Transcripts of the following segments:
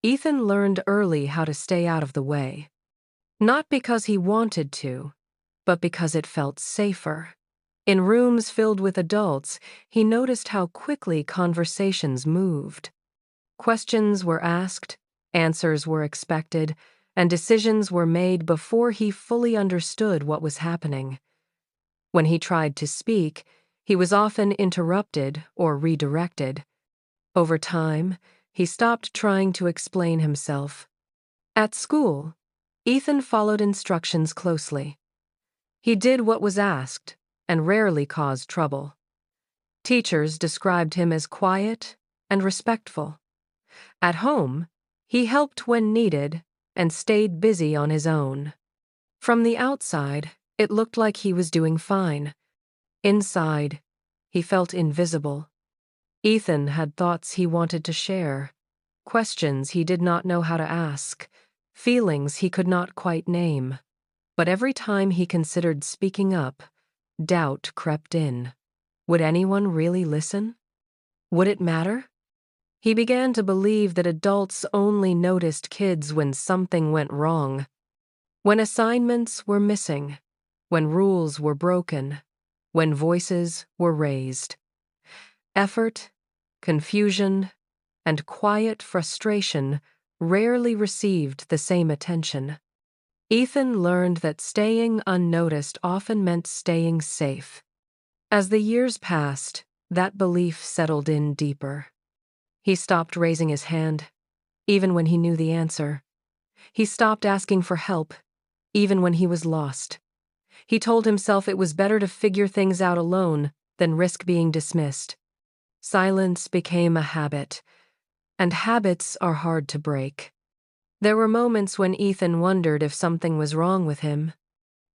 Ethan learned early how to stay out of the way. Not because he wanted to, but because it felt safer. In rooms filled with adults, he noticed how quickly conversations moved. Questions were asked, answers were expected, and decisions were made before he fully understood what was happening. When he tried to speak, he was often interrupted or redirected. Over time, he stopped trying to explain himself. At school, Ethan followed instructions closely. He did what was asked and rarely caused trouble. Teachers described him as quiet and respectful. At home, he helped when needed and stayed busy on his own. From the outside, it looked like he was doing fine. Inside, he felt invisible. Ethan had thoughts he wanted to share, questions he did not know how to ask, feelings he could not quite name. But every time he considered speaking up, doubt crept in. Would anyone really listen? Would it matter? He began to believe that adults only noticed kids when something went wrong. When assignments were missing, when rules were broken, when voices were raised. Effort, confusion, and quiet frustration rarely received the same attention. Ethan learned that staying unnoticed often meant staying safe. As the years passed, that belief settled in deeper. He stopped raising his hand, even when he knew the answer. He stopped asking for help, even when he was lost. He told himself it was better to figure things out alone than risk being dismissed. Silence became a habit, and habits are hard to break. There were moments when Ethan wondered if something was wrong with him.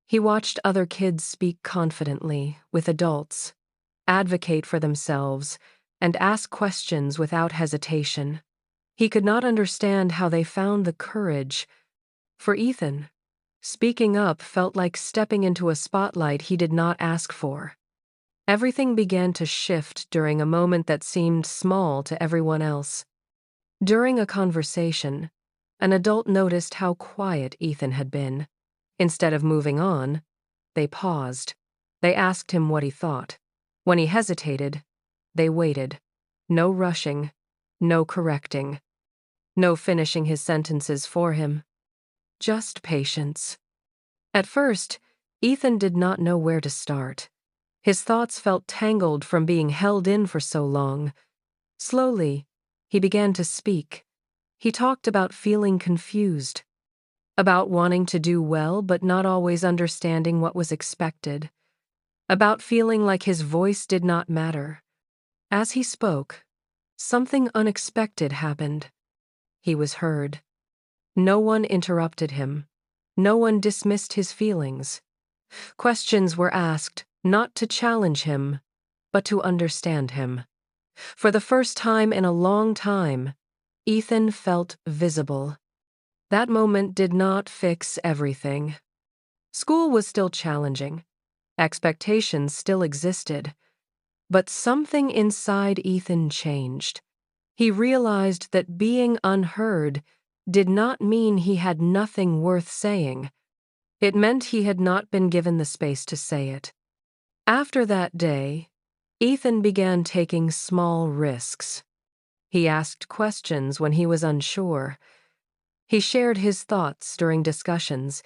He watched other kids speak confidently with adults, advocate for themselves, and ask questions without hesitation. He could not understand how they found the courage. For Ethan, speaking up felt like stepping into a spotlight he did not ask for. Everything began to shift during a moment that seemed small to everyone else. During a conversation, an adult noticed how quiet Ethan had been. Instead of moving on, they paused. They asked him what he thought. When he hesitated, they waited. No rushing, no correcting, no finishing his sentences for him. Just patience. At first, Ethan did not know where to start. His thoughts felt tangled from being held in for so long. Slowly, he began to speak. He talked about feeling confused, about wanting to do well but not always understanding what was expected, about feeling like his voice did not matter. As he spoke, something unexpected happened. He was heard. No one interrupted him. No one dismissed his feelings. Questions were asked, not to challenge him, but to understand him. For the first time in a long time, Ethan felt visible. That moment did not fix everything. School was still challenging. Expectations still existed. But something inside Ethan changed. He realized that being unheard did not mean he had nothing worth saying. It meant he had not been given the space to say it. After that day, Ethan began taking small risks. He asked questions when he was unsure. He shared his thoughts during discussions,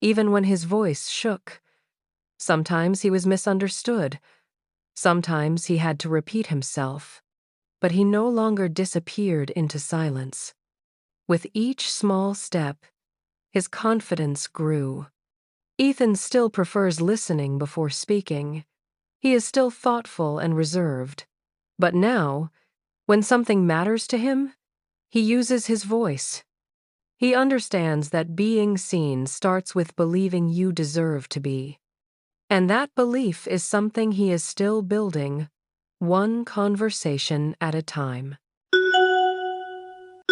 even when his voice shook. Sometimes he was misunderstood. Sometimes he had to repeat himself. But he no longer disappeared into silence. With each small step, his confidence grew. Ethan still prefers listening before speaking. He is still thoughtful and reserved. But now, when something matters to him, he uses his voice. He understands that being seen starts with believing you deserve to be. And that belief is something he is still building, one conversation at a time.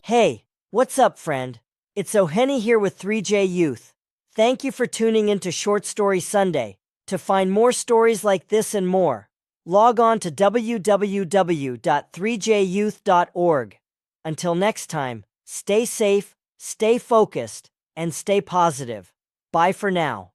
Hey, what's up, friend? It's O'Henny here with 3J Youth. Thank you for tuning into Short Story Sunday. To find more stories like this and more, log on to www.3jyouth.org. Until next time, Stay safe, stay focused, and stay positive. Bye for now.